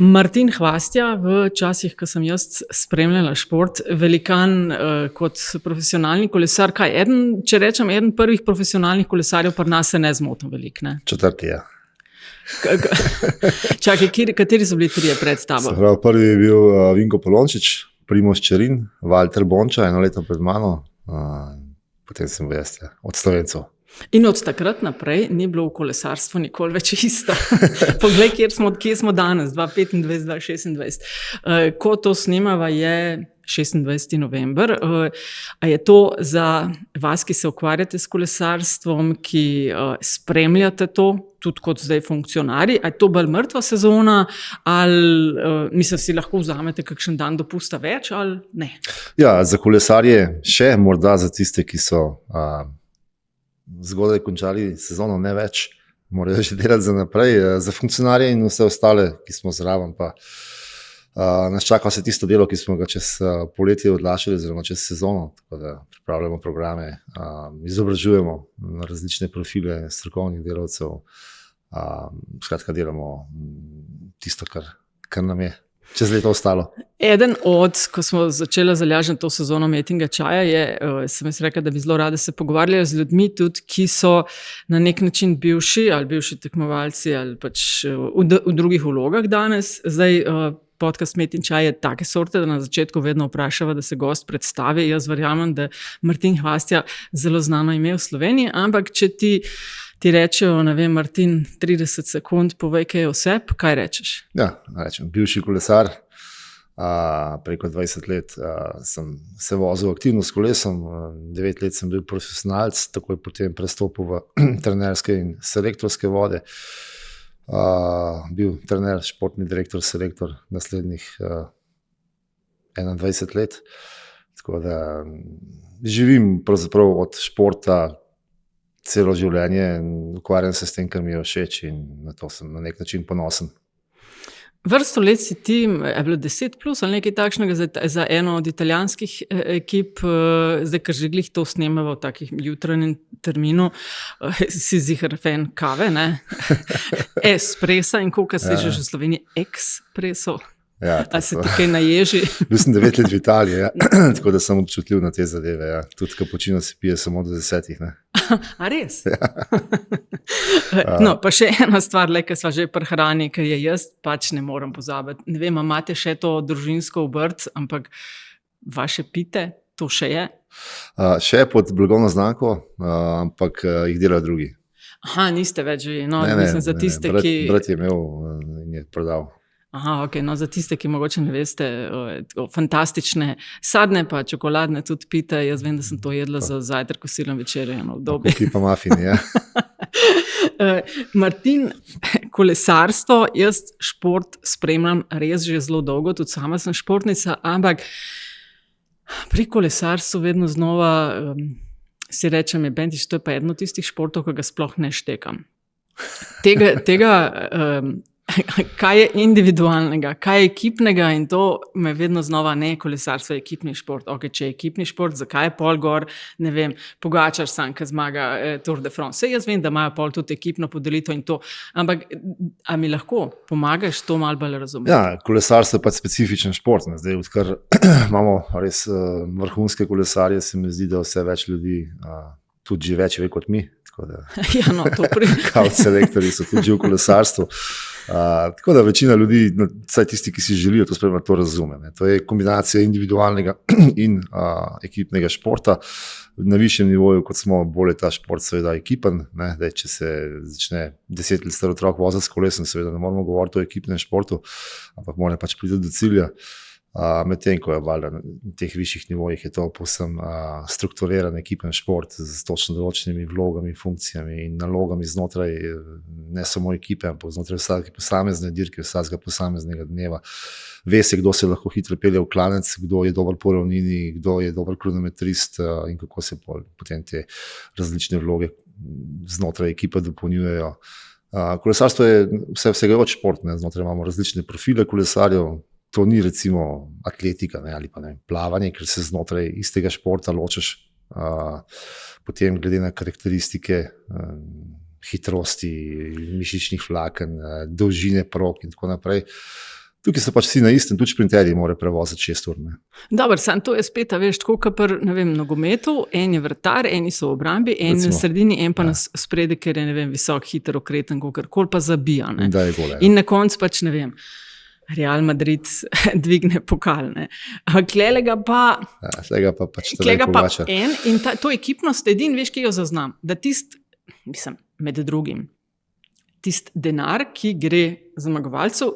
Martin Hvastija, v časih, ko sem jaz spremljala šport, velikan kot profesionalni kolesar, če rečem, eden prvih profesionalnih kolesarjev, pri nas se ne zmotim veliko, ne? Četrti, ja. Čakaj, kateri so bili trije pred tabo? Prvi je bil Vinko Polončič, Primož Čerin, Valter Bonča, eno leto pred mano, potem sem bil jaz, od Slovencov. In od takrat naprej ni bilo v kolesarstvu nikoli več isto. Poglej, kje smo danes, 2025, 2026. Ko to snemava, je 26. november. A je to za vas, ki se ukvarjate s kolesarstvom, ki spremljate to, tudi kot zdaj funkcionarji, a je to bolj mrtva sezona, ali si lahko vzamete kakšen dan dopusta več, ali ne? Ja, za kolesarje še, morda za tiste, ki so zgodaj končali sezono, ne več, morajo že delati za naprej. Za funkcionarje in vse ostale, ki smo zraven, pa nas čaka vse tisto delo, ki smo ga čez poletje odlašali, oziroma čez sezono, tako da pripravljamo programe, izobražujemo na različne profile strokovnih delavcev, skratka delamo tisto, kar nam je čez leto ostalo. Eden od, ko smo začeli z Aljažem to sezono Metinga čaja, sem jaz rekla, da bi zelo rada se pogovarjali z ljudmi tudi, ki so na nek način bivši tekmovalci ali pač v drugih vlogah danes. Zdaj, podcast Metin čaj je take sorte, da na začetku vedno vprašava, da se gost predstavi. Jaz verjamem, da Martin Hvastija zelo znano ime v Sloveniji, ampak če ti rečejo, ne vem, Martin, 30 sekund, povej, kaj je oseb, kaj rečeš? Ja, rečem, bivši kolesar, preko 20 let sem se vozil aktivno s kolesom, 9 let sem bil profesionalc, takoj potem prestopil v trenerske in selektorske vode, bil trener, športni direktor, selektor naslednjih 21 let, tako da živim pravzaprav od športa celo življenje in ukvarjam se s tem, kar mi je všeč, in na to sem na nek način ponosen. Vrsto let si ti, je bilo 10 plus ali nekaj takšnega za eno od italijanskih ekip, zdaj, ker že glih to snemava v takih jutranjem terminu, si ziher fan kave, ne? Espressa in koliko slišiš v Sloveniji? Ekspreso? Ja, a se ti kaj naježi? Bil sem 9 let v Italiji, ja. Tako da sem občutljiv na te zadeve. Ja. Tudi kapučino se pije samo do 10. Ne? A res? Ja. No, pa še ena stvar, ki sva že pri hrani, ker je jaz pač ne morem pozabiti. Ne vem, imate še to družinsko obrt, ampak vaše pite, to še je? Še pod blagovno znamko, ampak jih delajo drugi. Aha, niste več vi. No, mislim, za tiste, brat je imel in je prodal. Aha, ok, no za tiste, ki mogoče ne veste, fantastične sadne pa čokoladne tudi pite, jaz vem, da sem to jedla za zajtrk, kosilo, večerjo, eno obdobje. Kuki pa mafini, ja. Martin, kolesarstvo, jaz šport spremljam res že zelo dolgo, tudi sama sem športnica, ampak pri kolesarstvu vedno znova si rečem, Bentič, to je pa eno tistih športov, ki ga sploh ne štekam. Tega kaj je individualnega, kaj je ekipnega, in to me vedno znova, ne, kolesarstvo je ekipni šport. Ok, če je ekipni šport, zakaj je pol gor, ne vem, Pogačar sam, ki zmaga Tour de France. Saj jaz vem, da imajo pol tudi ekipno podelitev in to, ampak a mi lahko pomagaš to malo bolj razumeti? Ja, kolesarstvo je pač specifičen šport. Zdaj, odkar imamo res vrhunske kolesarje, se mi zdi, da vse več ljudi tudi že več ve kot mi. Ja, no, kao selektorji so tudi že v kolesarstvu. Tako da večina ljudi, vsaj tisti, ki si želijo to spremljati, to razume. Ne. To je kombinacija individualnega in ekipnega športa. Na višjem nivoju, kot smo, bolj je ta šport seveda ekipen. Ne. Daj, če se začne 10 let star otrok voziti s kolesom, seveda ne moramo govoriti o ekipnem športu, ampak mora pač priti do cilja. Medtem ko je valjda na teh višjih nivojih je to povsem strukturiran ekipen šport z točno določenimi vlogami, funkcijami in nalogami znotraj ne samo ekipe, ampak znotraj vsake posamezne dirke, vsakega posameznega dneva. Ve se, kdo se lahko hitro pelje v klanec, kdo je dober po ravnini, kdo je dober kronometrist in kako se potem te različne vloge znotraj ekipe dopolnjujejo. Kolesarstvo je vsegajoč šport, ne? Znotraj imamo različne profile kolesarjev. To ni recimo atletika, ne, ali pa ne, plavanje, ker se znotraj istega športa ločiš potem glede na karakteristike hitrosti, mišičnih vlaken, dolžine prog in tako naprej. Tukaj so pač vsi na istem, tudi šprinterji morajo prevoziti 6 ur. Dobro, samo to je spet, veš, tako kot pri, ne vem, nogometu, en je vratar, eni so v obrambi, en na sredini, en pa na spredi, ker je, ne vem, visok, hiter, okreten, kakorkoli pa zabija. In na koncu pač, ne vem, Real Madrid dvigne pokal. Klelega pa... Tega pa pač tega pogača. In to ekipnost, edin, veš, ki jo zaznam, da mislim, med drugim, tisti denar, ki gre zmagovalcu,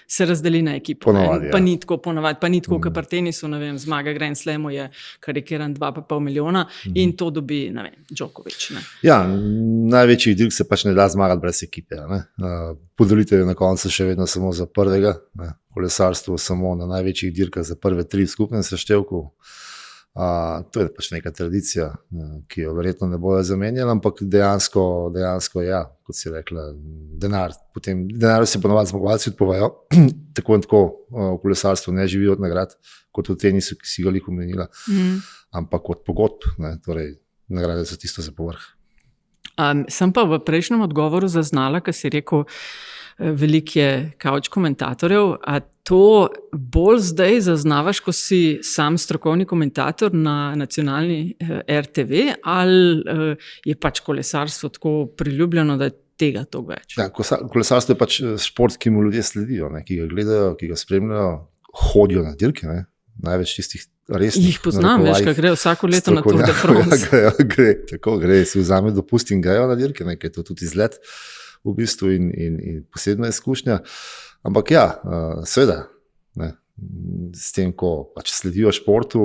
se razdeli na ekipo. Ponavadi, pa ni tako, kot pri tenisu, ne vem, zmaga Grand Slamu je karikiran 2,5 milijona in to dobi, ne vem, Djokovic. Ja, največji dirk se pač ne da zmagati brez ekipe. Podelitev je na koncu še vedno samo za prvega, kolesarstvo samo na največjih dirkah za prve 3 v skupnem seštevku. To je pač neka tradicija, ki jo verjetno ne bojo zamenjali, ampak dejansko ja, kot si rekla, denar. Potem denar se ponovadi zmagovalci odpovajo, tako in tako v kolesarstvu ne živijo od nagrad, kot v tenisu, ki si ga lih omenila, ampak od pogodb, torej nagrade so tisto za povrh. Sem pa v prejšnjem odgovoru zaznala, ker si rekel, veliko je kavč komentatorjev, a to bolj zdaj zaznavaš, ko si sam strokovni komentator na nacionalni RTV, ali je pač kolesarstvo tako priljubljeno, da je tega toliko več? Ja, kolesarstvo je pač šport, ki mu ljudje sledijo, ki ga gledajo, ki ga spremljajo, hodijo na dirke, največ tistih resnih. Jih poznam, veš, kaj grejo vsako leto na Tour de France. Gre, si vzame dopust in grejo na dirke, ker je to tudi izlet v bistvu in posebna izkušnja. Ampak ja, seveda, s tem, ko pač sledijo športu,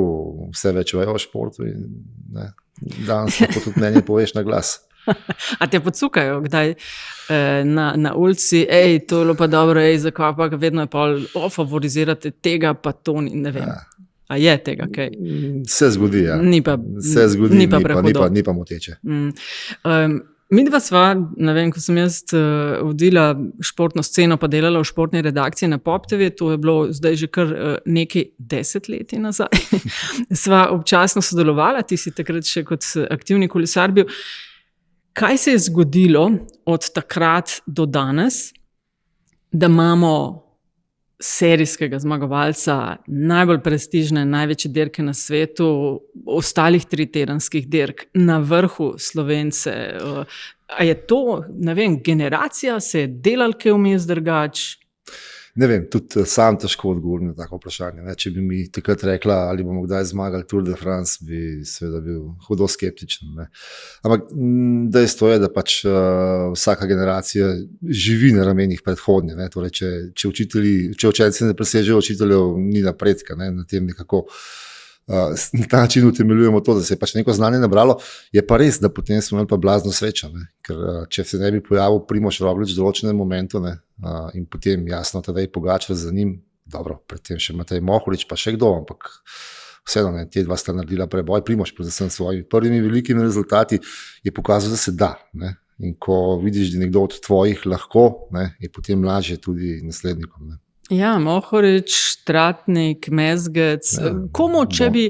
vse več vejo o športu in danes lahko tudi mnenje poveš na glas. A te podsukajo kdaj na ulici, to je bilo pa dobro, zakaj pa vedno je pol, favorizirate tega, pa to ne vem. A je tega kaj? Se zgodi, ja. Se zgodi, ni pa moteče. Midva sva, ne vem, ko sem jaz vodila športno sceno, pa delala v športni redakciji na Pop TV, to je bilo zdaj že kar nekaj 10 let nazaj, sva občasno sodelovala, ti si takrat še kot aktivni kolesar bil. Kaj se je zgodilo od takrat do danes, da imamo serijskega zmagovalca, najbolj prestižne, največje dirke na svetu, ostalih 3 tedenskih dirk, na vrhu Slovence? A je to, ne vem, generacija, se je delal kaj vmes drugač? Ne vem, tudi sam težko odgovorim na tako vprašanje. Če bi mi takrat rekla, ali bomo kdaj zmagali Tour de France, bi seveda bil hudo skeptičen. Ampak dejstvo je, da pač vsaka generacija živi na ramenih predhodnje. Torej, če učenci ne presežejo učiteljev, ni napredka na tem nekako. Na ta način utemeljujemo to, da se je pač neko znanje nabralo. Je pa res, da potem smo imeli pa blazno srečo. Ker če se ne bi pojavil Primož Roglič v določenem momentu in potem jasno Tadej Pogačar za njim, dobro, predtem še Matej Mohorič, pa še kdo, ampak vseeno, te dva sta naredila preboj. Primož predvsem s svojimi prvimi velikimi rezultati je pokazal, da se da. In ko vidiš, da nekdo od tvojih lahko, je potem lažje tudi naslednikom. Ja, Mohorič, Tratnik, Mezgec, komu, če bi,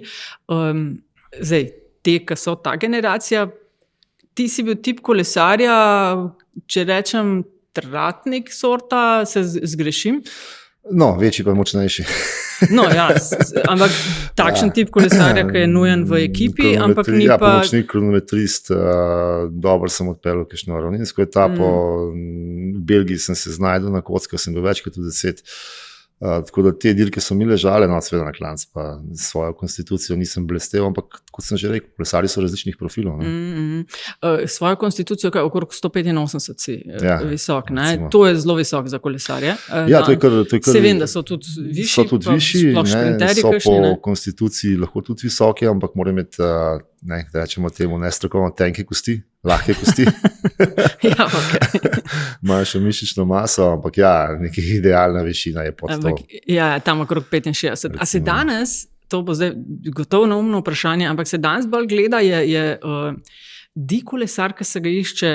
zdaj, te, ki so ta generacija, ti si bil tip kolesarja, če rečem Tratnik sorta, se zgrešim? No, večji pa močnejši. No, ja, ampak takšen tip kolesarja, ki je nujen v ekipi, ampak ni pa... Ja, pomočnik, kronometrist, dobro sem odpeljal kakšno ravninsko etapo, v Belgiji sem se znajdel na kockah, sem bil večkrat v 10. Tako da te dirke so mi ležale, seveda na klanc, pa svojo konstitucijo nisem blestev, ampak kot sem že rekel, kolesarji so različnih profilov. Svojo konstitucijo, kaj okrog 185 si visok, to je zelo visok za kolesarje. Ja, to je kar... Se vem, da so tudi višji, so tudi višji, so po kakšni, konstituciji lahko tudi visoki, ampak mora imeti, da rečemo temu, nestrokovno tenke kosti, lahke kosti. Ja, ok. Imajo še mišično maso, ampak ja, neka idealna višina je pod to. Ja, tam okrog 65. A se danes, to bo zdaj gotovo neumno vprašanje, ampak se danes bolj gleda, je kolesar, ki se ga išče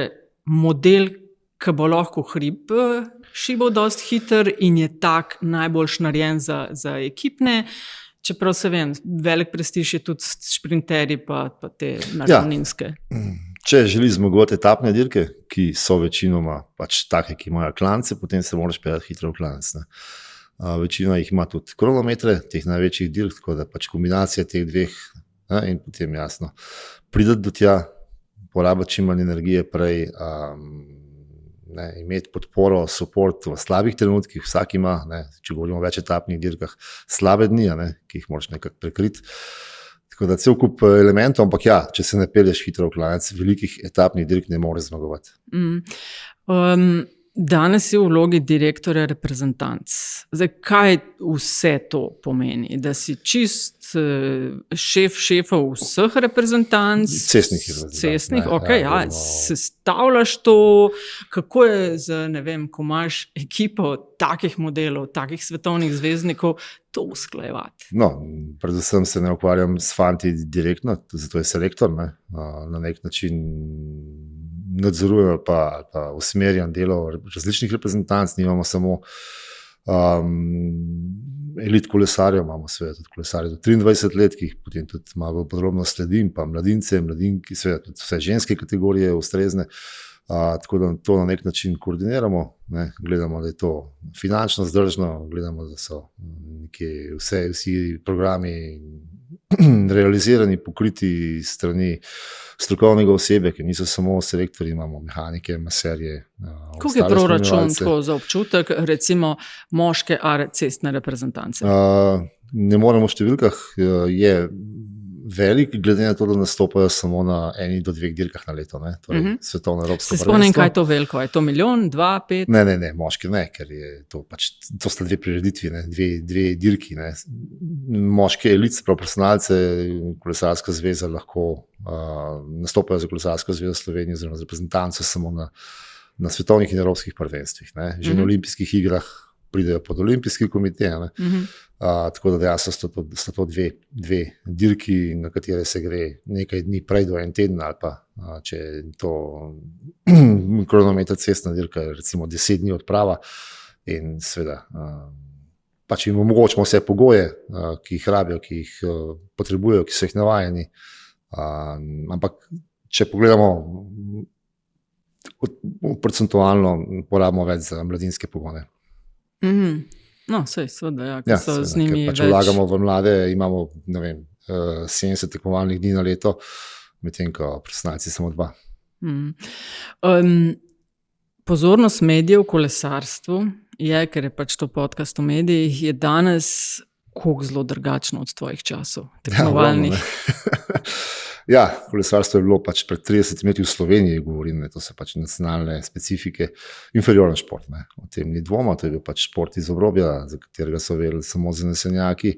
model, ki bo lahko hrib šibal dosti hiter in je tak najbolj narejen za ekipne. Čeprav se vem, velik prestiž je tudi šprinterji pa te ravninske. Ja. Če želi zmagovati etapne dirke, ki so večinoma pač take, ki imajo klance, potem se moraš peljati hitro v klanec. Večina jih ima tudi kronometre, teh največjih dirk, tako da pač kombinacija teh dveh, in potem jasno prideti do tja, porabiti čim manj energije prej, imeti podporo, support v slabih trenutkih, vsak ima, če govorimo o več etapnih dirkah, slabe dni, ki jih moraš nekako prekriti. Tako da cel kup elementov, ampak ja, če se ne pelješ hitro v klanec, velikih etapnih dirk ne moreš zmagovati. Danes si v vlogi direktorja reprezentanc. Zdaj, kaj vse to pomeni? Da si čist šef šefov vseh reprezentanc? Cestnih reprezentanc. Cestnih, sestavljaš to, kako je z, ne vem, ko imaš ekipo takih modelov, takih svetovnih zvezdnikov, to usklajevati? No, predvsem se ne ukvarjam s fanti direktno, zato je selektor, na nek način nadzorujejo pa usmerjam delo različnih reprezentanc, nimamo samo elit kolesarjev, imamo seveda tudi kolesarje do 23 let, ki jih potem tudi malo podrobno sledim, pa mladince, mladinki, seveda tudi vse ženske kategorije ustrezne, tako da to na nek način koordiniramo, gledamo, da je to finančno vzdržno, gledamo, da so nekje vsi programi realizirani, pokriti strani strokovnega osebe, ki niso samo selektorji, imamo mehanike, maserje. Koliko je proračun tako za občutek, recimo moške cestne reprezentance? Ne moremo v številkah, je velik, glede na to, da nastopajo samo na 1 do 2 dirkah na leto, torej svetovno evropsko prvenstvo. Se spomnim, kaj je to veliko? Je to 1 milijon, 2, 5? Ne, moški ne, ker je to pač, to sta 2 prireditvi, dve dirki. Moške elite, profesionalce, kolesarska zveza lahko nastopajo za kolesarsko zvezo Slovenije oziroma za reprezentanco samo na svetovnih in evropskih prvenstvih. Že na olimpijskih igrah pridejo pod olimpijski komite. Tako da dejansko sta to dve dirki, na katere se gre nekaj dni prej do 1 teden, ali pa če je to kronometer cestna dirka, recimo 10 dni odprava, in seveda pač jim omogočimo vse pogoje, ki jih rabijo, ki jih potrebujejo, ki so jih navajeni. Ampak če pogledamo procentualno, porabimo več za mladinske pogone. No, seveda, ja, so z njimi pač vlagamo v mlade, imamo, ne vem, 70 tekmovalnih dni na leto, medtem ko profesionalci samo 2. Pozornost medijev v kolesarstvu je, ker je pač to podcast o medijih, je danes koliko zelo drugačno od tvojih časov, tekmovalnih. Ja, kolesarstvo je bilo pač pred 30 leti v Sloveniji, govorim, to so pač nacionalne specifike, inferiorni šport. O tem ni dvoma, to je bil pač šport iz obrobja, za katerega so vedeli samo zanesenjaki.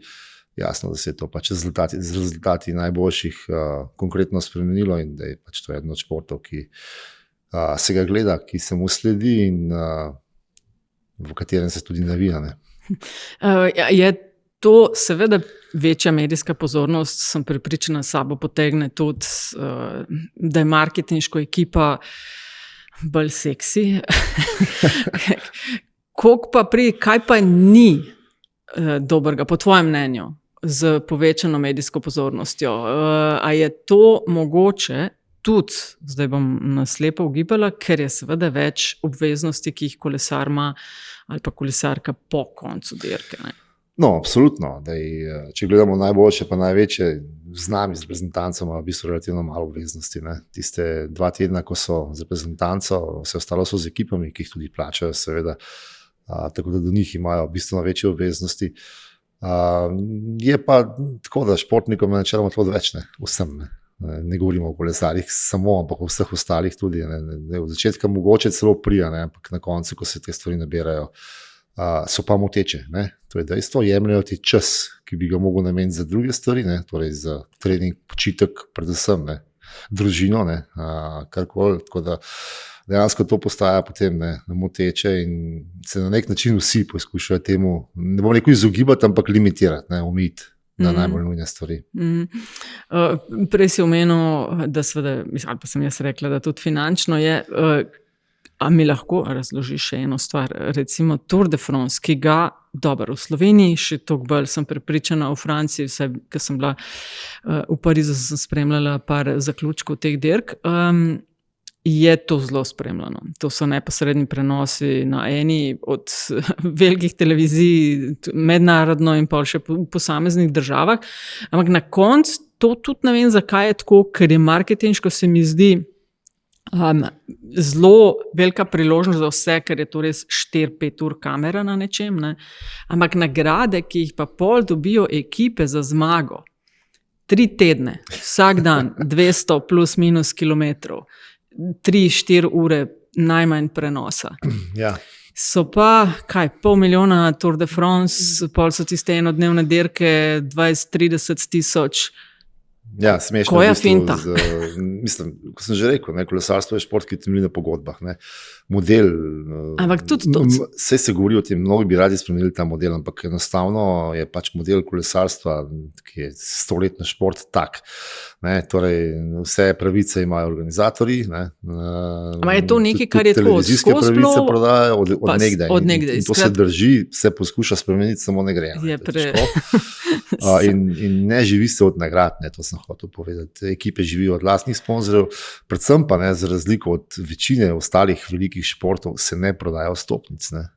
Jasno, da se je to pač z rezultati najboljših konkretno spremenilo in da je pač to eden od športov, ki se ga gleda, ki se mu sledi in v katerem se tudi navija. Je to seveda večja medijska pozornost, sem prepričana, sabo potegne tudi, da je marketinško ekipa bolj seksi. Kaj pa ni dobrega, po tvojem mnenju, z povečano medijsko pozornostjo? A je to mogoče tudi, zdaj bom naslepo ugibala, ker je seveda več obveznosti, ki jih kolesar ima ali pa kolesarka po koncu dirke? No, absolutno. Če gledamo najboljše, pa največje, z nami, z reprezentancami, v bistvu relativno malo obveznosti. Tiste 2 tedna, ko so z reprezentanco, vse ostalo so z ekipami, ki jih tudi plačajo, seveda, tako da do njih imajo bistveno večje obveznosti. Je pa tako, da športnikom je načeloma to več, vsem. Ne govorimo o kolesarjih samo, ampak o vseh ostalih tudi. V začetku mogoče celo prija, ampak na koncu, ko se te stvari nabirajo, so pa moteče. To je dejstvo, jemljajo ti čas, ki bi ga mogel nameniti za druge stvari, torej za trening, počitek, predvsem družino, karkoli. Tako da dejansko to postaja potem moteče in se na nek način vsi poskušajo temu, ne bom rekel izogibati, ampak limitirati, omejiti na najbolj nujne stvari. Prej si omenil, da seveda, ali pa sem jaz rekla, da tudi finančno je. A mi lahko razložiš še eno stvar, recimo Tour de France, ki ga, dobro, v Sloveniji, še toliko bolj sem prepričana, v Franciji, vse, ker sem bila v Parizu, sem spremljala par zaključkov teh dirk, je to zelo spremljano. To so neposredni prenosi na eni od velikih televizij, mednarodno in pa še v posameznih državah. Ampak na koncu to tudi ne vem, zakaj je tako, ker je marketinško, se mi zdi, zelo velika priložnost za vse, ker je to res 4-5 ur kamera na nečem. Ne? Ampak nagrade, ki jih pa pol dobijo ekipe za zmago, 3 tedne, vsak dan 200 plus minus kilometrov, 3-4 ure najmanj prenosa. Ja. So pa, 500,000 Tour de France, pol so tiste enodnevne dirke, 20-30 tisoč. Ja, smešno. Koja finta? Mislim, kot sem že rekel, kolesarstvo je šport, ki temelji na pogodbah. Ne. Model. Ampak tudi to. Vse se govori o tem, mnogi bi radi spremenili ta model, ampak enostavno je pač model kolesarstva, ki je 100-letni šport, tak. Ne, torej, vse pravice imajo organizatorji. Ampak je to nekaj, kar je tako? Televizijske pravice prodajajo od nekdaj. Od nekdaj. In to se drži, se poskuša spremeniti, samo ne gre. In ne živi se od nagrad, to sem hotel povedati. Ekipe živijo od lastnih sponzorjev, predvsem pa ne, za razliko od večine ostalih velikih športov, se ne prodajo vstopnic. Ne.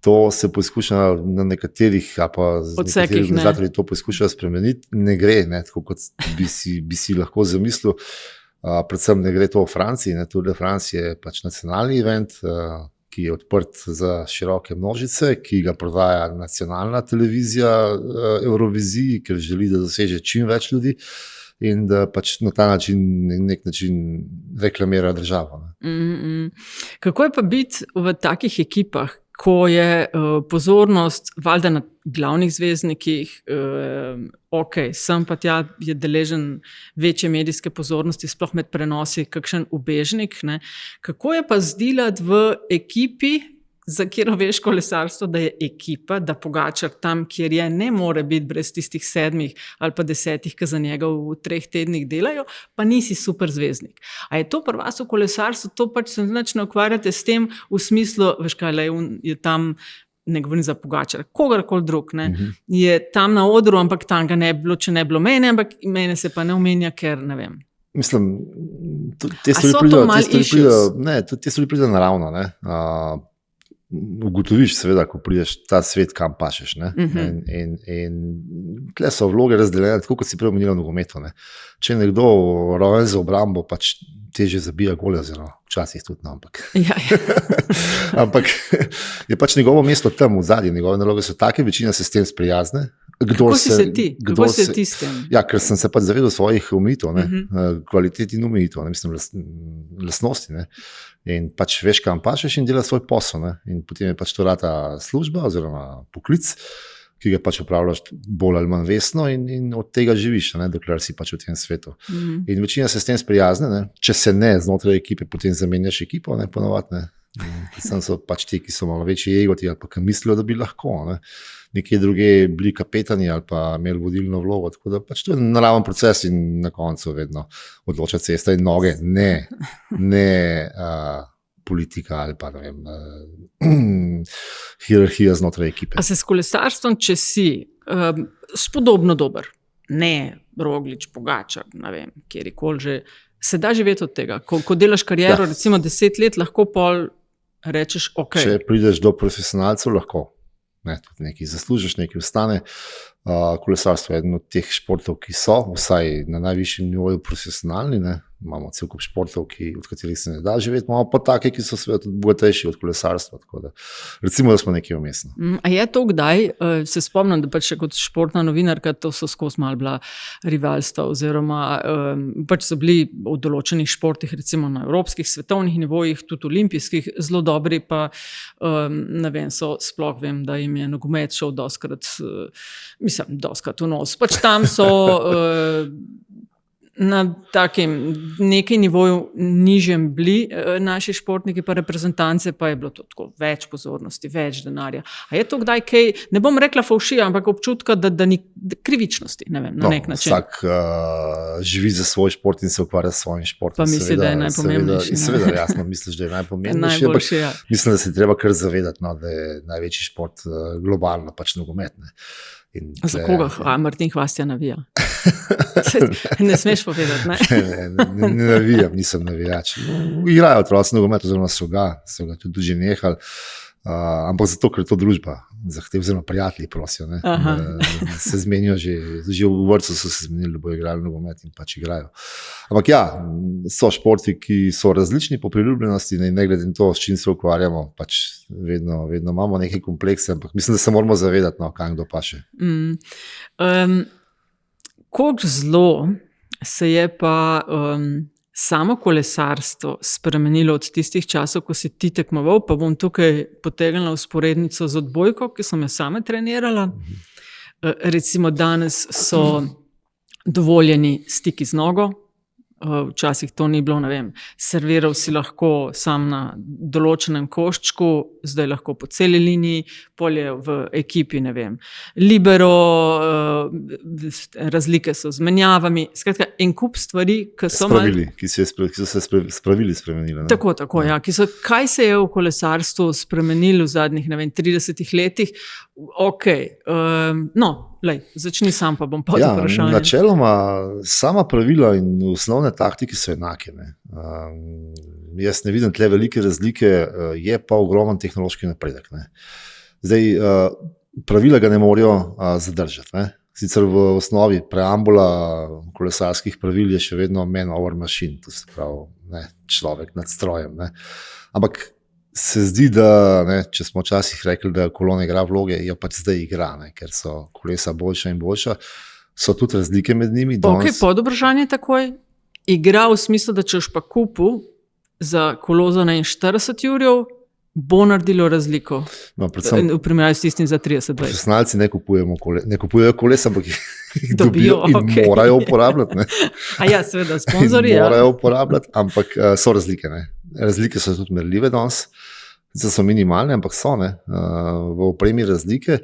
To se poskuša na nekaterih, a pa z nekaterih organizatorji to poskušajo spremeniti. Ne gre, ne, tako kot bi si lahko zamislil. Predvsem ne gre to v Franciji. Tour de France je pač nacionalni event, ki je odprt za široke množice, ki ga prodaja nacionalna televizija Euroviziji, ker želi, da doseže čim več ljudi in da pač na ta način, nek način reklamira državo. Kako je pa biti v takih ekipah, ko je pozornost valjda na glavnih zvezdnikih, sem pa tja je deležen večje medijske pozornosti, sploh med prenosi, kakšen ubežnik. Ne? Kako je pa zdelati v ekipi, za katero veš kolesarstvo, da je ekipa, da Pogačar tam, kjer je, ne more biti brez tistih 7 ali pa 10, ki za njega v 3 tednih delajo, pa nisi super zvezdnik. A je to pri vas v kolesarstvu, to pač se nič ne ukvarjate s tem v smislu, veš kaj, je tam, ne govorim za Pogačar, kogarkoli drug, ne, je tam na odru, ampak tam ga ne bi bilo, če ne bi bilo mene, ampak mene se pa ne omenja, ker ne vem. Mislim, te stvari pridejo naravno, ne. Ugotoviš, seveda, ko prideš ta svet, kam pašeš. In tle so vloge razdeljene, tako kot si prej omenila v nogometu. Če je nekdo rojen za obrambo, pač težje zabija gole, oziroma včasih tudi, ampak. Ampak je pač njegovo mesto tam v zadnji, njegove naloge so take, večina se s tem sprijazne. Kako si ti s tem? Ja, ker sem se pač zavedal svojih omejitev, kvalitet in omejitev, mislim, lastnosti. Ne. In pač veš, kam pašeš in delaš svoj posel. Ne. In potem je pač to rata služba oziroma poklic, ki ga pač upravljaš bolj ali manj vestno in od tega živiš, ne, dokler si pač v tem svetu. In večina se s tem sprijazne, ne. Če se ne znotraj ekipe, potem zamenjaš ekipo, ne, ponovadi. Predvsem so pač ti, ki so malo večji egoti ali pa ki mislijo, da bi lahko. Ne. Nekje druge bili kapetani ali pa imeli vodilno vlogo. Tako da pač to je naraven proces in na koncu vedno odloča cesta in noge, ne politika ali pa ne vem, hierarhija znotraj ekipe. A se s kolesarstvom, če si spodobno dober, ne Roglič, Pogačar, ne vem, kjerikoli že, se da živeti od tega? Ko delaš kariero, recimo 10 let, lahko pol rečeš, ok. Če prideš do profesionalcev, lahko. Ne, tudi nekaj zaslužiš, nekaj ostane. Kolesarstvo je eden od teh športov, ki so vsaj na najvišjem nivoju profesionalni. Ne. Imamo cel kup športov, od katerih se ne da živeti, imamo pa take, ki so seveda tudi bogatejši od kolesarstva. Recimo, da smo nekje vmes. A je to kdaj? Se spomnim, da pač kot športna novinarka to so skozi malo bila rivalstva oziroma pač so bili v določenih športih, recimo na evropskih, svetovnih nivojih, tudi olimpijskih, zelo dobri, pa ne vem, sploh vem, da jim je nogomet šel doskrat v nos. Pač tam so na takem nekaj nivoju nižjem bili naši športniki pa reprezentance, pa je bilo to tako več pozornosti, več denarja. A je to kdaj kaj, ne bom rekla favšija, ampak občutka, da ni krivičnosti, ne vem, na nek način. Vsak živi za svoj šport in se ukvarja s svojim športom. Pa misli, da je najpomembnejši. Seveda, jasno, misliš, da je najpomembnejši. Najboljši, ja. Mislim, da se treba kar zavedati, da je največji šport globalno, pač nogomet. Za koga? Martin Hvastija navija. Ne smeš povedati, ne? Ne navijam, nisem navijač. Igrajo otroci nogomet, oziroma so ga tudi že nehali. Ampak zato, ker je to družba, oziroma prijatelji prosijo. Se zmenijo, že v vrtcu so se zmenili, da bodo igrali nogomet in pač igrajo. Ampak ja, so športi, ki so različni po priljubljenosti, ne glede na to, s čim se ukvarjamo, pač vedno imamo neke komplekse, ampak mislim, da se moramo zavedati, kam kdo paše. Koliko zelo se je pa samo kolesarstvo spremenilo od tistih časov, ko si ti tekmoval, pa bom tukaj potegnila vzporednico z odbojko, ki sem jo sama trenirala. Recimo danes so dovoljeni stiki z nogo, včasih to ni bilo, ne vem, serviral si lahko sam na določenem koščku, zdaj lahko po celi liniji, polje v ekipi, ne vem, libero, razlike so z menjavami, skratka, en kup stvari, ki so ki so se spravili spremenili. Tako, ja. Kaj se je v kolesarstvu spremenilo v zadnjih, ne vem, 30 letih? Začni sam, pa bom pod vprašanje. Načeloma sama pravila in osnovne taktike so enake. Jaz ne vidim tle velike razlike, je pa ogromen tehnološki napredek. Zdaj, pravila ga ne morejo zadržati. Sicer v osnovi preambula kolesarskih pravil je še vedno man over machine, to se pravi človek nad strojem. Ampak se zdi, da če smo včasih rekli, da kolona igra vloge, jo pač zdaj igra, ker so kolesa boljša in boljša. So tudi razlike med njimi. Pod vprašanje takoj. Igra v smislu, da če boš pa kupil za kolo za 40 jurjev, bo naredilo razliko. V primerjavi s tistim za 30. Profesionalci ne kupujejo kolesa, ampak jih dobijo in morajo uporabljati. Ja, seveda, sponzorji. Morajo uporabljati, ampak so razlike. Razlike so tudi merljive danes, so minimalne, ampak so. V opremi razlike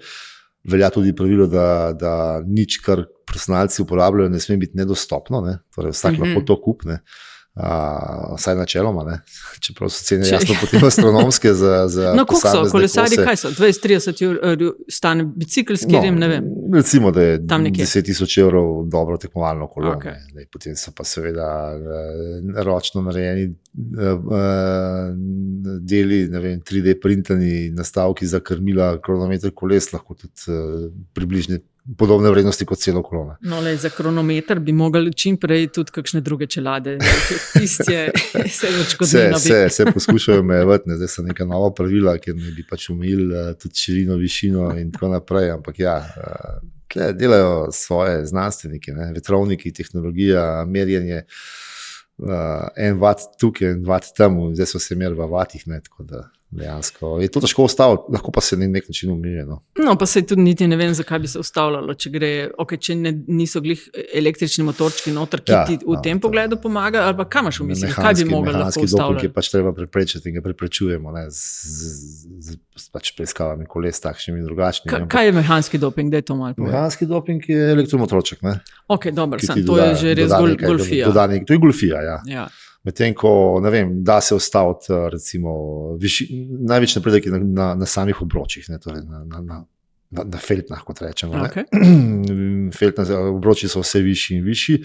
velja tudi pravilo, da nič, kar profesionalci uporabljajo, ne sme biti nedostopno. Torej, vsak lahko to kupi. Vsaj načeloma, čeprav so cene jasno potem astronomske za posamezne kose. Koliko so kolesarji, kaj so? 20-30 eur stane bicikl, s katerim, ne vem. Recimo, da je 10.000 evrov dobro tekmovalno kolo. Potem so pa seveda ročno narejeni deli, 3D printani nastavki za krmila, kronometer koles, lahko tudi približne podobne vrednosti kot celo kolono. Za kronometer bi mogli čim prej tudi kakšne druge čelade. Se poskušajo omejevati, zdaj so neka nova pravila, kjer ne bi pač omejili tudi širino, višino in tako naprej, ampak ja, delajo svoje znanstveniki, vetrovniki, tehnologija, merjenje, en vat tukaj, en vat tam, zdaj so se merili v vatih, tako da dejansko je to težko ustaviti, lahko pa se na nek način umije. Pa se tudi niti ne vem, zakaj bi se ustavljalo, če gre, če niso glih električni motorčki noter, ki ti v tem pogledu pomaga, ali pa kam imaš v misli, kaj bi mogli lahko ustavljati? Mehanski doping je pač treba preprečiti in ga preprečujemo z pač preiskavami koles takšnimi in drugačnimi. Kaj je mehanski doping, da je to malo povedal? Mehanski doping je elektromotorček. Dobro, to je že res golfija. To je golfija, ja. Medtem ko, ne vem, da se ustaviti, recimo, največ napredek je na samih obročih, torej na feltnah, kot rečemo. Obroči so vse višji in višji.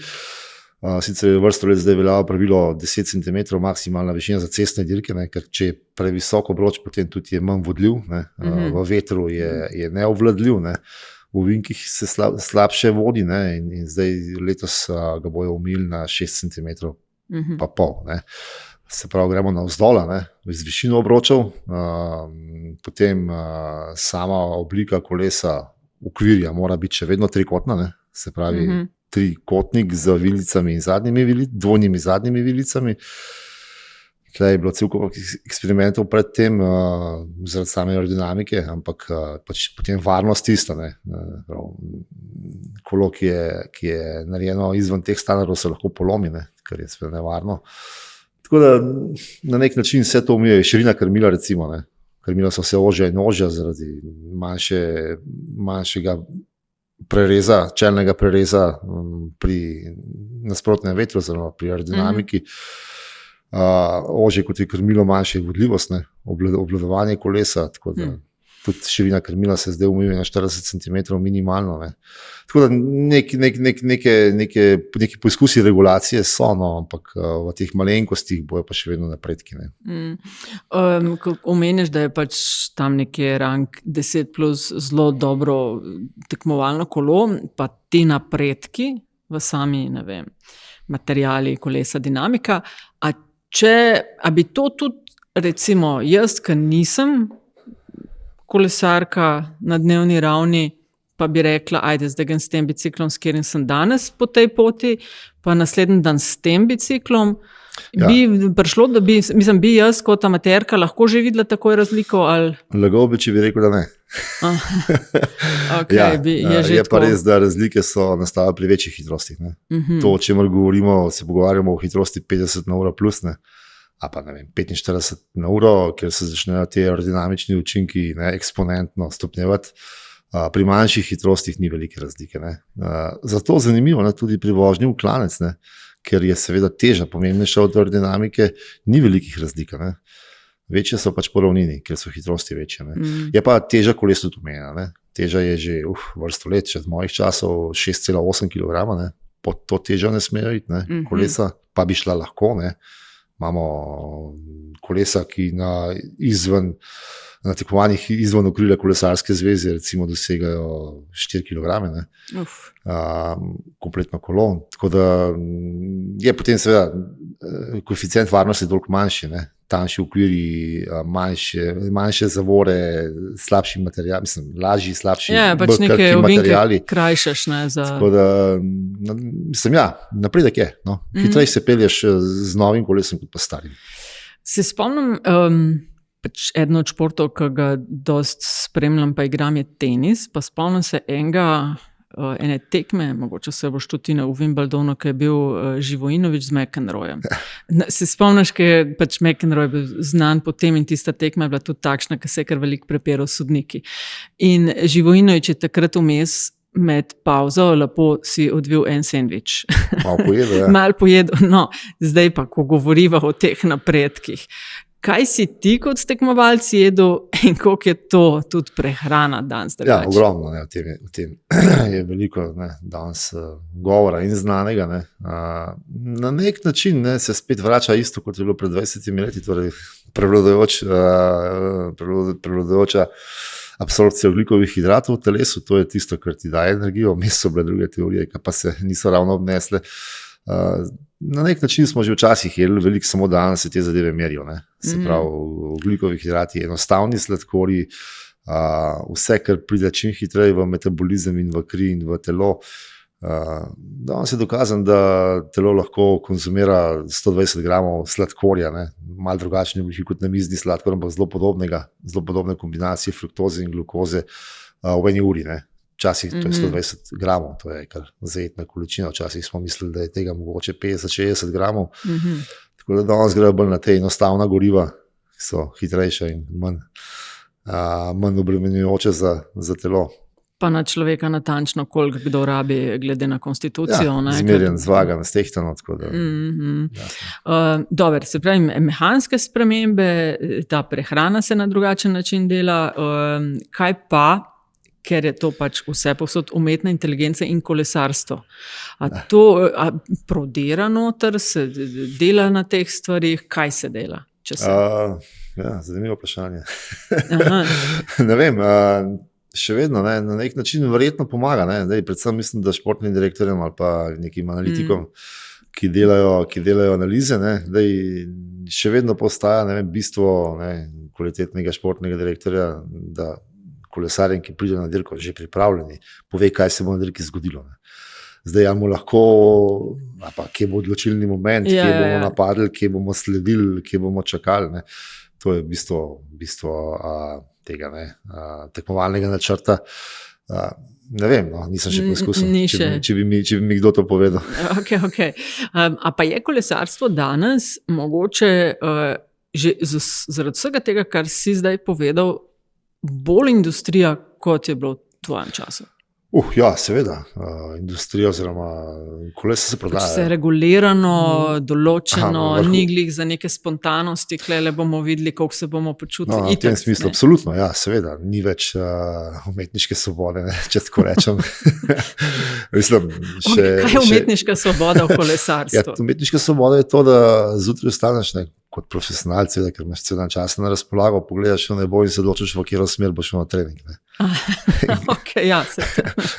Sicer je vrsto let zdaj veljalo pravilo 10 cm maksimalna višina za cestne dirke, ker če je previsok obroč, potem tudi je manj vodljiv, v vetru je neobvladljiv, v vinkih se slabše vodi in zdaj letos ga bojo omejili na 6 cm. Pa pol. Se pravi, gremo navzdol, z višino obročev, potem sama oblika kolesa, okvirja, mora biti še vedno trikotna, se pravi, trikotnik z vilicami in dvojnimi zadnjimi vilicami. Tukaj je bilo cel kup eksperimentov pred tem, zaradi same aerodinamike, ampak pač potem varnost tista. Kolo, ki je narejeno izven teh standardov, se lahko polomi, kar je seveda nevarno. Tako da na nek način vse to omejuje. Širina krmila, recimo. Krmila so vse ožja in ožja zaradi manjšega prereza, čelnega prereza pri nasprotnem vetru, oziroma pri aerodinamiki. Ožje kot je krmilo, manjša je vodljivost, obvladovanje kolesa. tudi širina krmila se zdaj umijo na 40 cm minimalno. Ne. Tako da neki poizkusi regulacije so, no, ampak v teh malenkostih bojo pa še vedno napredki. Omeniš, da je pač tam nekje rang 10+ zelo dobro tekmovalno kolo, pa ti napredki v sami, ne vem, materiali, kolesa, dinamika. A bi to tudi, recimo, jaz, ki nisem kolesarka na dnevni ravni, pa bi rekla, ajde, zdaj grem s tem biciklom, s katerim sem danes po tej poti, pa naslednji dan s tem biciklom, bi prišlo, da bi jaz kot amaterka lahko že videla takoj razliko? Lagal bi, če bi rekel, da ne. Okay, je pa res, da razlike so nastajajo pri večjih hitrostih. To, o čemer govorimo, se pogovarjamo o hitrosti 50 na uro plus, ne? A pa ne vem, 45 na uro, ker se začnejo te aerodinamični učinki eksponentno stopnjevati. Pri manjših hitrostih ni velike razlike. Zato zanimivo, tudi pri vožnji v klanec, ker je seveda teža pomembnejša od aerodinamike, ni velikih razlik. Večje so pač po ravnini, ker so hitrosti večje. Je pa teža koles tudi omenjena. Teža je že vrsto let, še z mojih časov 6,8 kg. Pod to težo ne smejo iti kolesa, pa bi šla lahko. Imamo kolesa, ki na tekmovanjih izven okrilja kolesarske zveze recimo dosegajo 4 kg. Kompletno kolo. Tako da je potem seveda koeficient varnosti toliko manjši, tanjši okviri, manjše zavore, slabši material, mislim, lažji, slabši, pač neke ovinke krajšaš. Tako da, mislim, napredek je. Hitreje se pelješ z novim kolesom kot pa starim. Se spomnim, pač eden od športov, ki ga dost spremljam, pa igram, je tenis, pa spomnim se ene tekme, mogoče se boš tudi v Wimbledonu, ki je bil Živojinović z McEnroyem. Se spomniš, ki je pač McEnroy bil znan po tem in tista tekma je bila tudi takšna, ki se je kar veliko prepiral s sodniki. In Živojinović je takrat vmes med pauzo lepo si odvil en sendvič. Malo pojedel, Malo pojedel. No, zdaj pa, ko govoriva o teh napredkih, kaj si ti kot tekmovalec jedel in koliko je to tudi prehrana danes? Ogromno. O tem je veliko danes govora in znanega. Na nek način se spet vrača isto, kot je bilo pred 20 leti, torej prevladujoča absorpcija ogljikovih hidratov v telesu, to je tisto, kar ti daje energijo. Vmes so bile druge teorije, ki pa se niso ravno obnesle. Na nek način smo že včasih jedli veliko, samo danes se te zadeve merijo. Se pravi, ogljikovi hidrati, enostavni sladkorji, vse, kar pride čim hitreje v metabolizem in v kri in v telo. Danes je dokazano, da telo lahko konzumira 120 gramov sladkorja, malo drugačne oblike kot namizni sladkor, ampak zelo podobne kombinacije fruktoze in glukoze v eni uri. Včasih to je 120 gramov, to je kar zajetna količina, včasih smo mislili, da je tega mogoče 50-60 gramov. Tako da danes grejo bolj na te enostavna goriva, ki so hitrejša in manj obremenjujoče za telo. Pa na človeka natančno, koliko kdo rabi, glede na konstitucijo. Zmerjen, zvagan, stehtano. Dober, se pravi, mehanske spremembe, ta prehrana se na drugačen način dela. Kaj pa, ker je to pač vse povsod umetna inteligenca in kolesarstvo? A to prodira noter, se dela na teh stvarih? Kaj se dela? Zanimivo vprašanje. Ne vem, še vedno na nek način verjetno pomaga. Predvsem mislim, da športnim direktorjem ali pa nekim analitikom, ki delajo analize, še vedno postaja bistvo kvalitetnega športnega direktorja, da kolesarjem, ki pridejo na dirko, že pripravljeni, pove, kaj se bo na dirki zgodilo. Zdaj mu lahko, kje bo odločilni moment, kje bomo napadli, kje bomo sledili, kje bomo čakali. To je bistvo tega tekmovalnega načrta. Ne vem, nisem še poskusil, če bi mi kdo to povedal. Okay. A pa je kolesarstvo danes mogoče že zaradi vsega tega, kar si zdaj povedal, bolj industrija, kot je bilo v tvojem času? Ja, seveda. Industrija oziroma kolesa se prodaja. Vse regulirano, določeno, Aha, ni glih za neke spontanosti, klele bomo videli, kako se bomo počutili. No, v tem smislu, absolutno, ja, seveda, ni več umetniške svobode, ne, če tako rečem. Mislim, kaj je umetniška svoboda v kolesarstvu? Umetniška svoboda je to, da zjutraj ostaneš kot profesionalc, ker imaš cel dan časa na razpolago, pogledaš v nebo in se odločiš, v katero smer boš šel na trening. Okay, ja,